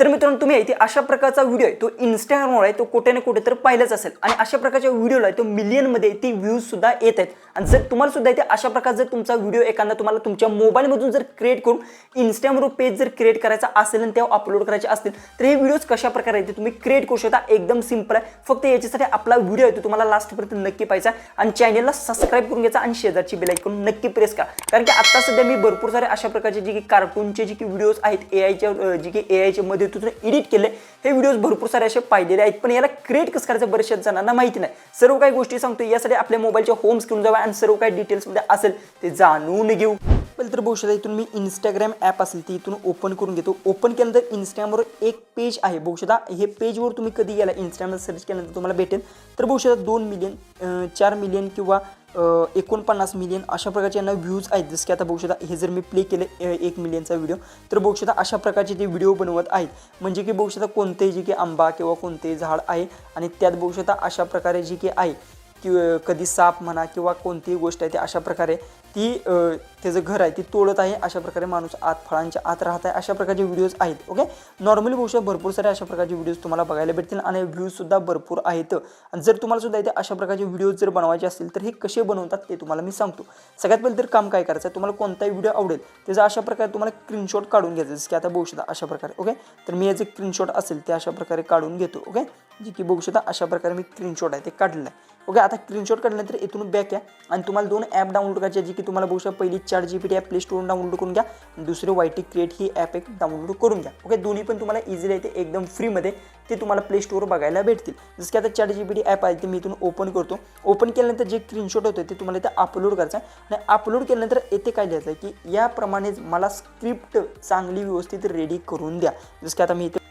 तर मित्रांनो तुम्ही इथे अशा प्रकारचा व्हिडिओ आहे तो Instagramवर आहे तो कुठे ना कुठे तर पाहिलाच असेल आणि अशा प्रकारच्या व्हिडिओला तो मिलियनमध्ये ती व्ह्यूज सुद्धा येत आहेत आणि जर तुम्हाला सुद्धा इथे अशा प्रकार जर तुमचा व्हिडिओ एखादा तुम्हाला तुमच्या मोबाईलमधून जर क्रिएट करून Instagramवर पेज जर क्रिएट करायचा असेल आणि तेव्हा अपलोड करायचे असतील तर हे व्हिडिओज कशा प्रकारे येते तुम्ही क्रिएट करू शकता एकदम सिंपल आहे फक्त याच्यासाठी आपला व्हिडिओ आहे तो तुम्हाला लास्टपर्यंत नक्की पाहायचा आणि चॅनलला सबस्क्राइब करून घ्यायचा आणि शेजारची बेल आयकॉन नक्की प्रेस करा कारण की आता सध्या मी भरपूर सारे अशा प्रकारचे जे की कार्टूनचे जे की व्हिडिओज आहेत एआयच्या मध्ये एडिट केले हे व्हिडिओज भरपूर सारे असे पाहिलेले आहेत पण याला क्रिएट कसं करायचं बरेचशा जणांना माहिती नाही सर्व काही गोष्टी सांगतो यासाठी आपल्या मोबाईलच्या होम स्क्रीन जावा आणि सर्व काही डिटेल्स मध्ये असेल ते जाणून घेऊ पहिले तर बघू इथून मी Instagram ॲप असेल ती इथून ओपन करून घेतो ओपन केल्यानंतर Instagramवर एक पेज आहे बघू शकता हे पेजवर तुम्ही कधी गेला Instagramवर सर्च केल्यानंतर तुम्हाला भेटेल तर बघू शकता 2 मिलियन 4 मिलियन किंवा 49 मिलियन अशा प्रकारचे यांना व्ह्यूज आहेत जसं की आता बघू शकता हे जर मी प्ले केले 1 मिलियनचा व्हिडिओ तर बघू शकता अशा प्रकारचे ते व्हिडिओ बनवत आहेत म्हणजे की बघू शकता कोणतेही जे की आंबा किंवा कोणतेही झाड आहे आणि त्यात बघू शकता अशा प्रकारे जी की आहे की कधी साप म्हणा किंवा कोणतीही गोष्ट आहे ती अशा प्रकारे ती त्याचं घर आहे ती तोडत आहे अशा प्रकारे माणूस आत फळांच्या आत राहत आहे अशा प्रकारचे व्हिडिओज आहेत ओके नॉर्मली बघू शकता भरपूर सारे अशा प्रकारचे व्हिडिओज तुम्हाला बघायला भेटतील आणि व्ह्यूज सुद्धा भरपूर आहेत आणि जर तुम्हाला सुद्धा इथे अशा प्रकारचे व्हिडिओज जर बनवायचे असतील तर हे कसे बनवतात ते तुम्हाला मी सांगतो सगळ्यात पहिले तर काम काय करायचं आहे तुम्हाला कोणताही व्हिडिओ आवडेल त्याचा अशा प्रकारे तुम्हाला स्क्रीनशॉट काढून घ्यायचं जसं की आता बघू शकता अशा प्रकारे ओके तर मी याचे स्क्रीनशॉट असेल ते अशा प्रकारे काढून घेतो ओके जे की बघू शकता अशा प्रकारे मी स्क्रीनशॉट आहे ते काढलेलं आहे ओके आता स्क्रीनशॉट काढल्यानंतर इथून बॅक या आणि तुम्हाला 2 ॲप डाउनलोड करायचे जी की तुम्हाला बघू शकता पहिली ChatGPT ॲप प्ले स्टोरवरून डाउनलोड करून घ्या दुसरे YT क्रिएट ही ॲप एक डाउनलोड करून घ्या ओके दोन्ही पण तुम्हाला इझिली आहे ते एकदम फ्रीमध्ये ते तुम्हाला प्ले स्टोर बघायला भेटतील जसं की आता ChatGPT ॲप आहे ते मी इथून ओपन करतो ओपन केल्यानंतर जे स्क्रीनशॉट होते ते तुम्हाला इथे अपलोड करायचं आहे आणि अपलोड केल्यानंतर येथे काय लिहायचं आहे की याप्रमाणेच मला स्क्रिप्ट चांगली व्यवस्थित रेडी करून द्या जसं की आता मी इथे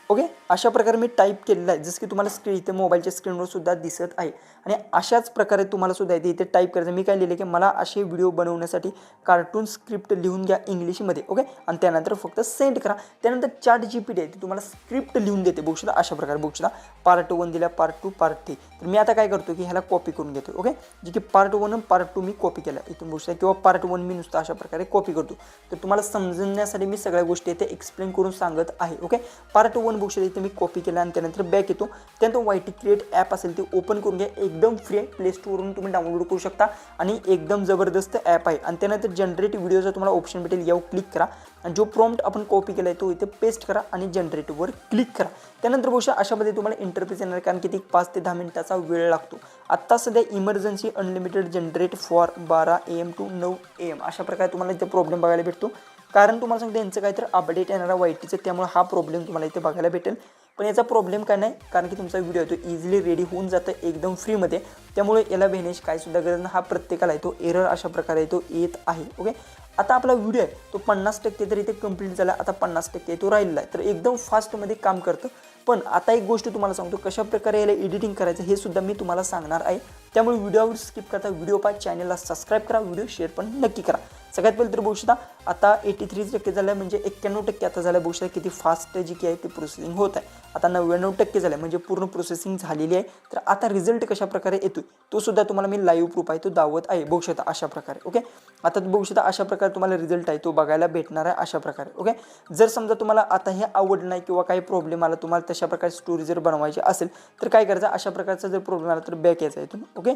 ओके अशा प्रकारे मी टाईप केलेलं आहे जसं की तुम्हाला इथे मोबाईलच्या स्क्रीनवर सुद्धा दिसत आहे आणि अशाच प्रकारे तुम्हाला सुद्धा इथे टाईप करायचं मी काय लिहिले की मला असे व्हिडिओ बनवण्यासाठी कार्टून स्क्रिप्ट लिहून घ्या इंग्लिशमध्ये ओके आणि त्यानंतर फक्त सेंड करा त्यानंतर ChatGPT आहे ते तुम्हाला स्क्रिप्ट लिहून देते बघू शकता अशा प्रकारे बघू शकता पार्ट 1 दिला पार्ट 2 पार्ट 3 तर मी आता काय करतो की ह्याला कॉपी करून घेतो ओके जे की पार्ट 1 आणि पार्ट 2 मी कॉपी केला इथून बघू शकता किंवा पार्ट 1 मी नुसतं अशा प्रकारे कॉपी करतो तर तुम्हाला समजण्यासाठी मी सगळ्या गोष्टी इथे एक्सप्लेन करून सांगत आहे ओके पार्ट 1 बघू शकता इथे मी कॉपी केला आणि त्यानंतर बॅक येतो त्यानंतर YT क्रिएट ॲप असेल ते ओपन करून घ्या एकदम फ्री आहे प्ले स्टोरवरून तुम्ही डाउनलोड करू शकता आणि एकदम जबरदस्त ॲप आहे आणि त्यानंतर जनरेट व्हिडिओचा तुम्हाला ऑप्शन भेटेल यावर क्लिक करा आणि जो प्रॉम्प्ट आपण कॉपी केला आहे तो इथे पेस्ट करा आणि जनरेटवर क्लिक करा त्यानंतर बघू शकता अशा पद्धतीने तुम्हाला इंटरफेस येणार कारण किती 5 ते 10 मिनिटाचा वेळ लागतो आत्ता सध्या emergency unlimited generate for 12 AM to 9 AM अशा प्रकारे तुम्हाला इथे प्रॉब्लेम बघायला भेटतो कारण तुम्हाला सांगतो यांचं काहीतरी अपडेट येणारा YTचं त्यामुळे हा प्रॉब्लेम तुम्हाला इथे बघायला भेटेल पण याचा प्रॉब्लेम काय नाही कारण की तुमचा व्हिडिओ आहे तो इझिली रेडी होऊन जातं एकदम फ्रीमध्ये त्यामुळे याला भेण्याची काही सुद्धा गरज नाही हा प्रत्येकाला आहे तो एरर अशा प्रकारे तो येत आहे ओके आता आपला व्हिडिओ आहे तो 50% तर इथे कंप्लीट झाला आता 50% तो राहिलेला आहे तर एकदम फास्टमध्ये काम करतं पण आता एक गोष्ट तुम्हाला सांगतो कशा प्रकारे याला एडिटिंग करायचं हे सुद्धा मी तुम्हाला सांगणार आहे त्यामुळे व्हिडिओवर स्किप करता व्हिडिओ पहा चॅनलला सबस्क्राईब करा व्हिडिओ शेअर पण नक्की करा सगळ्यात पहिले तर बघू शकता आता 83% झालं म्हणजे 91% आता झालं बघू शकता किती फास्ट जी की आहे ती प्रोसेसिंग होत आहे आता 99% झालं म्हणजे पूर्ण प्रोसेसिंग झालेली आहे तर आता रिझल्ट कशा प्रकारे येतो तो सुद्धा तुम्हाला मी लाईव्ह प्रूफ आहे तो दावत आहे बघू शकता अशा प्रकारे ओके आता बघू शकता अशा प्रकारे तुम्हाला रिझल्ट आहे तो बघायला भेटणार आहे अशा प्रकारे ओके जर समजा तुम्हाला आता हे आवडलं नाही किंवा काही प्रॉब्लेम आला तुम्हाला तशा प्रकारे स्टोरी जर बनवायची असेल तर काय करायचं अशा प्रकारचा जर प्रॉब्लेम आला तर बॅक यायचा इथून ओके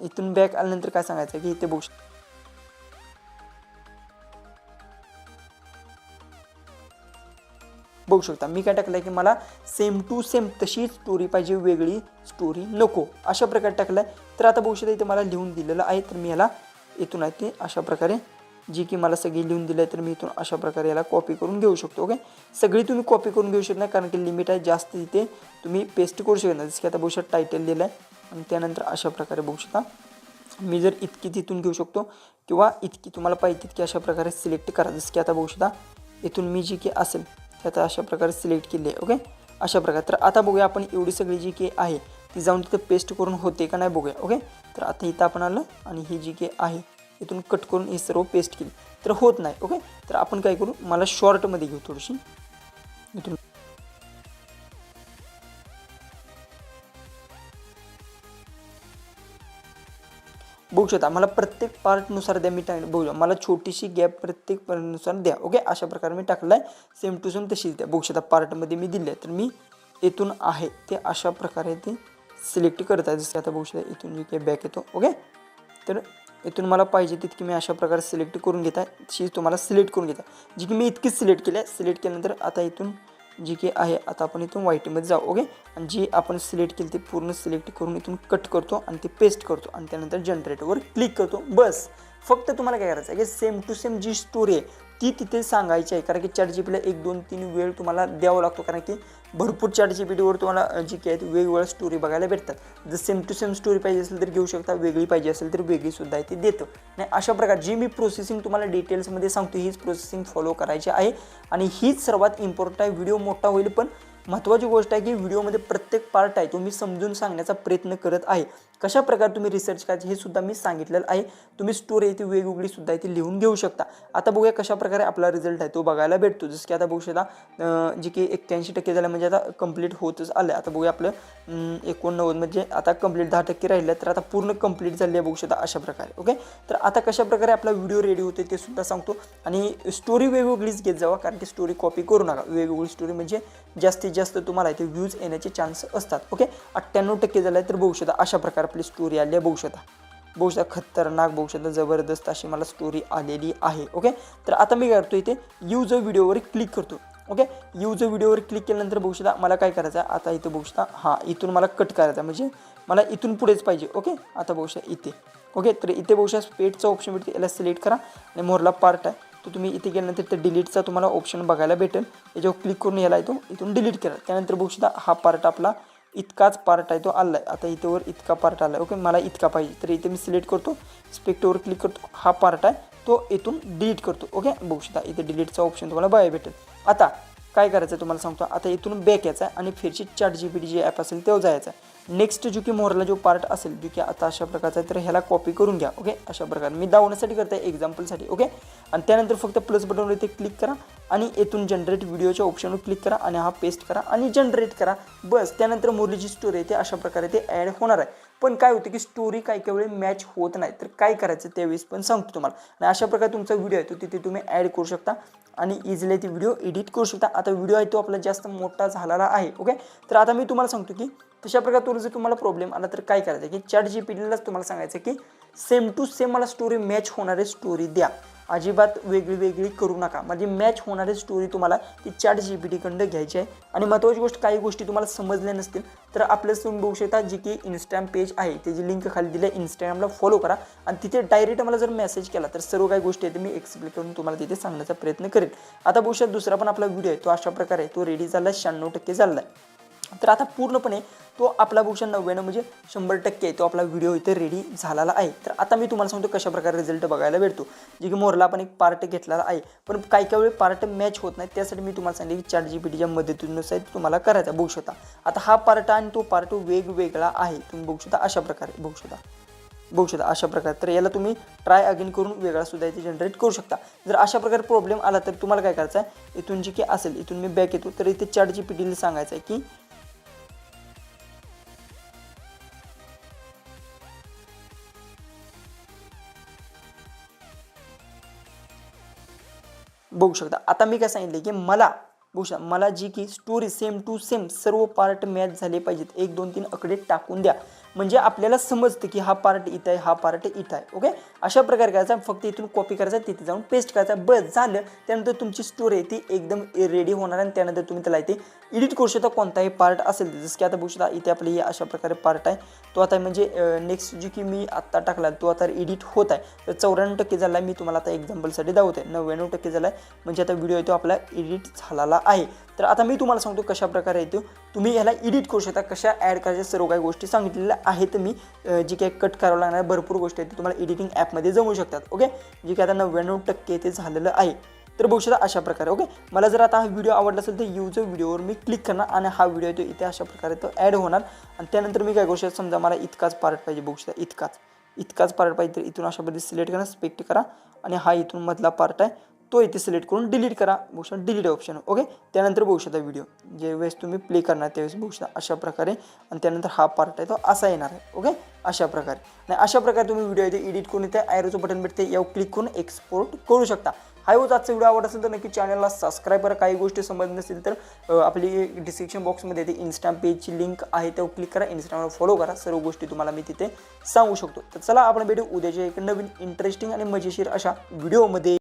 इथून बॅक आल्यानंतर काय सांगायचं की इथे बघू बघू शकता मी काय टाकलं की मला सेम टू सेम तशीच स्टोरी पाहिजे वेगळी स्टोरी नको अशा प्रकारे टाकलं तर आता बघू शकता इथे मला लिहून दिलेलं आहे तर मी याला इथून आहे ते अशा प्रकारे जी की मला सगळी लिहून दिली आहे तर मी इथून अशा प्रकारे याला कॉपी करून घेऊ शकतो ओके सगळी तुम्ही कॉपी करून घेऊ शकत नाही कारण की लिमिट आहे जास्त इथे तुम्ही पेस्ट करू शकत नाही जसं की आता बघू शकता टायटल दिलं आहे आणि त्यानंतर अशा प्रकारे बघू शकता मी जर इतकी तिथून घेऊ शकतो किंवा इतकी तुम्हाला पाहिजे तितकी अशा प्रकारे सिलेक्ट करा जसं की आता बघू शकता इथून मी जी की असेल ते आता अशा प्रकारे सिलेक्ट केली आहे ओके अशा प्रकारे तर आता बघूया आपण एवढी सगळी जी की आहे ती जाऊन तिथे पेस्ट करून होते का नाही बघूया ओके तर आता इथं आपण आलं आणि ही जी की आहे इथून कट करून हे सर्व पेस्ट केली तर होत नाही ओके तर आपण काय करू मला शॉर्टमध्ये घेऊ थोडीशी इथून बघू शकता मला प्रत्येक पार्टनुसार द्या मी बघू मला छोटीशी गॅप प्रत्येक पार्टनुसार द्या. ओके, अशा प्रकारे मी टाकलं आहे. सेम टू सेम तशीच द्या. बघू शकता पार्टमध्ये मी दिले तर मी इथून आहे ते अशा प्रकारे ते सिलेक्ट करत आहे. जसं आता बघू शकता इथून जे काही बॅक येतो. ओके, तर इथून मला पाहिजे तितकी मी अशा प्रकारे सिलेक्ट करून घेत आहे. तशी तुम्हाला सिलेक्ट करून घेता जी की मी इतकीच सिलेक्ट केली आहे. सिलेक्ट केल्यानंतर आता इथून जी की आहे आता आपण इथून व्हाईटमध्ये जाऊ. ओके, आणि जी आपण सिलेक्ट केली ती पूर्ण सिलेक्ट करून इथून कट करतो आणि ते पेस्ट करतो आणि त्यानंतर जनरेटवर क्लिक करतो. बस फक्त तुम्हाला काय करायचं आहे की सेम टू सेम जी स्टोरी आहे ती तिथे सांगायची आहे. कारण की ChatGPTला 1 2 3 वेळ तुम्हाला द्यावा लागतो. कारण की भरपूर ChatGPTवर तुम्हाला जी काही आहेत वेगवेगळ्या स्टोरी बघायला भेटतात. जर सेम टू सेम स्टोरी पाहिजे असेल तर घेऊ शकता, वेगळी पाहिजे असेल तर वेगळी सुद्धा आहे ते देतं. नाही अशा प्रकारे जी मी प्रोसेसिंग तुम्हाला डिटेल्समध्ये सांगतो हीच प्रोसेसिंग फॉलो करायची आहे आणि हीच सर्वात इम्पॉर्टंट आहे. व्हिडिओ मोठा होईल पण महत्त्वाची गोष्ट आहे की व्हिडिओमध्ये प्रत्येक पार्ट आहे तो मी समजून सांगण्याचा प्रयत्न करत आहे. कशा प्रकारे तुम्ही रिसर्च करायचे हे सुद्धा मी सांगितलेलं आहे. तुम्ही स्टोरी आहे ती वेगवेगळी सुद्धा आहे ती लिहून घेऊ शकता. आता बघूया कशा प्रकारे आपला रिझल्ट आहे तो बघायला भेटतो. जसं की आता बघू शकता जे की 81% झालं म्हणजे आता कंप्लीट होतच आलं. आता बघूया आपलं 89 म्हणजे आता कंप्लीट 10% राहिलं तर आता पूर्ण कंप्लीट झाली आहे. बघू शकता अशा प्रकारे. ओके, तर आता कशा प्रकारे आपला व्हिडिओ रेडी होते ते सुद्धा सांगतो आणि स्टोरी वेगवेगळीच घेत जावा. कारण की स्टोरी कॉपी करू नका. वेगवेगळी स्टोरी म्हणजे जास्तीत जास्त तुम्हाला इथे व्ह्यूज येण्याचे चान्स असतात. ओके, 98% झालं तर बघू शकता अशा प्रकारे आपली स्टोरी आली आहे. बघू शकता खतरनाक बघू शकता जबरदस्त अशी मला स्टोरी आलेली आहे. ओके, तर आता मी काय करतो इथे यूज व्हिडिओवर क्लिक करतो. ओके, यूज व्हिडिओवर क्लिक केल्यानंतर बघू शकता मला काय करायचं आहे आता इथे बघू शकता हां इथून मला कट करायचा म्हणजे मला इथून पुढेच पाहिजे. ओके, आता बघू शकता इथे. ओके, तर इथे बघू शकता स्पेडचा ऑप्शन भेटते याला सिलेक्ट करा आणि मोरला पार्ट आहे तो तुम्ही इथे गेल्यानंतर ते डिलीटचा तुम्हाला ऑप्शन बघायला भेटेल. याच्यावर क्लिक करून याला येतो इथून डिलीट करा. त्यानंतर बघू शकता हा पार्ट आपला इतकाच पार्ट आहे तो आला आहे. आता इथेवर इतका पार्ट आला आहे. ओके, मला इतका पाहिजे तर इथे मी सिलेक्ट करतो स्पेक्टवर क्लिक करतो हा पार्ट आहे तो इथून डिलीट करतो. ओके, बघू शकता इथे डिलीटचा ऑप्शन तुम्हाला बघायला भेटेल. आता काय करायचं आहे तुम्हाला सांगतो. आता इथून बॅक यायचा आहे आणि फिरची ChatGPT जे ॲप असेल तेव्हा जायचं आहे. नेक्स्ट जो की मोरला जो पार्ट असेल जो की आता अशा प्रकारचा आहे तर ह्याला कॉपी करून घ्या. ओके, अशा प्रकारे मी दाखवण्यासाठी करत आहे एक्झाम्पलसाठी. ओके, आणि त्यानंतर फक्त प्लस बटनवर इथे क्लिक करा आणि येथून जनरेट व्हिडिओच्या ऑप्शनवर क्लिक करा आणि हा पेस्ट करा आणि जनरेट करा. बस त्यानंतर मोरलीची स्टोरी आहे ते अशा प्रकारे ते ॲड होणार आहे. पण काय होतं की स्टोरी काही वेळी मॅच होत नाही तर काय करायचं त्यावेळेस पण सांगतो तुम्हाला. आणि अशा प्रकारे तुमचा व्हिडिओ आहे तो तिथे तुम्ही ॲड करू शकता आणि इझिली ती व्हिडिओ एडिट करू शकता. आता व्हिडिओ आहे तो आपला जास्त मोठा झालेला आहे. ओके, तर आता मी तुम्हाला सांगतो की तशा प्रकारे जर तुम्हाला प्रॉब्लेम आला तर काय करायचं की ChatGPTलाच तुम्हाला सांगायचं की सेम टू सेम मला स्टोरी मॅच होणारी स्टोरी द्या. अजिबात वेगळी करू नका. म्हणजे मॅच होणारी स्टोरी तुम्हाला ती ChatGPTकडून घ्यायची आहे. आणि महत्त्वाची गोष्ट काही गोष्टी तुम्हाला समजल्या नसतील तर आपल्याला तुम्ही बघू शकता जी की इंस्टाग्राम पेज आहे त्याची लिंक खाली दिली आहे. इंस्टाग्रामला फॉलो करा आणि तिथे डायरेक्ट मला जर मेसेज केला तर सर्व काही गोष्टी आहेत मी एक्सप्लेन करून तुम्हाला तिथे सांगण्याचा प्रयत्न करेन. आता बघू शकता दुसरा पण आपला व्हिडिओ आहे तो अशा प्रकारे तो रेडी झाला आहे 96% झाला आहे. तर आता पूर्णपणे तो आपला बघू शकता 99 म्हणजे 100% तो आपला व्हिडिओ इथे रेडी झालेला आहे. तर आता मी तुम्हाला सांगतो कशा प्रकारे रिझल्ट बघायला भेटतो. जे की मोरला आपण एक पार्ट घेतलेला आहे पण काही वेळी पार्ट मॅच होत नाही. त्यासाठी मी तुम्हाला सांगितले की ChatGPTच्या मदतीनुसार तुम्हाला करायचा. बघू शकता आता हा पार्ट आणि तो पार्ट वेगवेगळा आहे. तुम्ही बघू शकता अशा प्रकारे बघू शकता अशा प्रकारे. तर याला तुम्ही ट्राय अगेन करून वेगळा सुद्धा इथे जनरेट करू शकता. जर अशा प्रकारे प्रॉब्लेम आला तर तुम्हाला काय करायचं आहे इथून जे की असेल इथून मी बॅक येतो तर इथे ChatGPTला सांगायचं आहे की बघू शकता आता मी काय सांगितले की मला जी की स्टोरी सेम टू सेम सर्व पार्ट मॅच झाले पाहिजेत. 1 2 3 आकडे टाकून द्या म्हणजे आपल्याला समजतं की हा पार्ट इथं आहे हा पार्ट इथं आहे. ओके, अशा प्रकारे करायचा. फक्त इथून कॉपी करायचा तिथे जाऊन पेस्ट करायचा. बस झालं. त्यानंतर तुमची स्टोरी आहे ती एकदम रेडी होणार आणि त्यानंतर तुम्ही त्याला इथे एडिट करू शकता कोणताही पार्ट असेल. जसं की आता बघू शकता इथे आपली अशा प्रकारे पार्ट आहे तो आता म्हणजे नेक्स्ट जी की मी आत्ता टाकला तो आता एडिट होत आहे. तर 94% झाला आहे. मी तुम्हाला आता एक्झाम्पलसाठी दाखवते 99% झाला आहे म्हणजे आता व्हिडिओ तो आपला एडिट झालेला आहे. तर आता मी तुम्हाला सांगतो कशा प्रकारे येतो तुम्ही ह्याला एडिट करू शकता. कशा ॲड करायच्या सर्व काही गोष्टी सांगितलेल्या आहेत. मी जी काही कट करावं लागणार भरपूर गोष्टी आहेत तुम्हाला एडिटिंग ॲपमध्ये जमू शकतात. ओके, जे की आता 99% ते झालेलं आहे. तर बघू शकता अशा प्रकारे. ओके, मला जर आता हा व्हिडिओ आवडला असेल तर यूज व्हिडिओवर मी क्लिक करणार आणि हा व्हिडिओ तो इथे अशा प्रकारे तो ॲड होणार आणि त्यानंतर मी काय करू शकतो समजा मला इतकाच पार्ट पाहिजे. बघू शकता इतकाच पार्ट पाहिजे तर इथून अशा पद्धतीने सिलेक्ट करा स्पेक्ट करा आणि हा इथून मधला पार्ट आहे तो इथे सिलेक्ट करून डिलीट करा. बघू शकता डिलीट ऑप्शन. ओके, त्यानंतर बघू शकता व्हिडिओ ज्यावेळेस तुम्ही प्ले करणार त्यावेळेस बघू शकता अशा प्रकारे. आणि त्यानंतर हा पार्ट आहे तो असा येणार आहे. ओके, अशा प्रकारे. आणि अशा प्रकारे तुम्ही व्हिडिओ इथे एडिट करून इथे ॲरोचं बटन भेटते यावर क्लिक करून एक्सपोर्ट करू शकता. हा होता आजचा व्हिडिओ. आवडत असेल तर नक्की चॅनलला सबस्क्राईब करा. काही गोष्टी समजत नसतील तर आपली डिस्क्रिप्शन बॉक्समध्ये ते इन्स्टा पेजची लिंक आहे त्यावर क्लिक करा. इन्स्टावर फॉलो करा. सर्व गोष्टी तुम्हाला मी तिथे सांगू शकतो. तर चला आपण भेटू उद्याच्या एक नवीन इंटरेस्टिंग आणि मजेशीर अशा व्हिडिओमध्ये.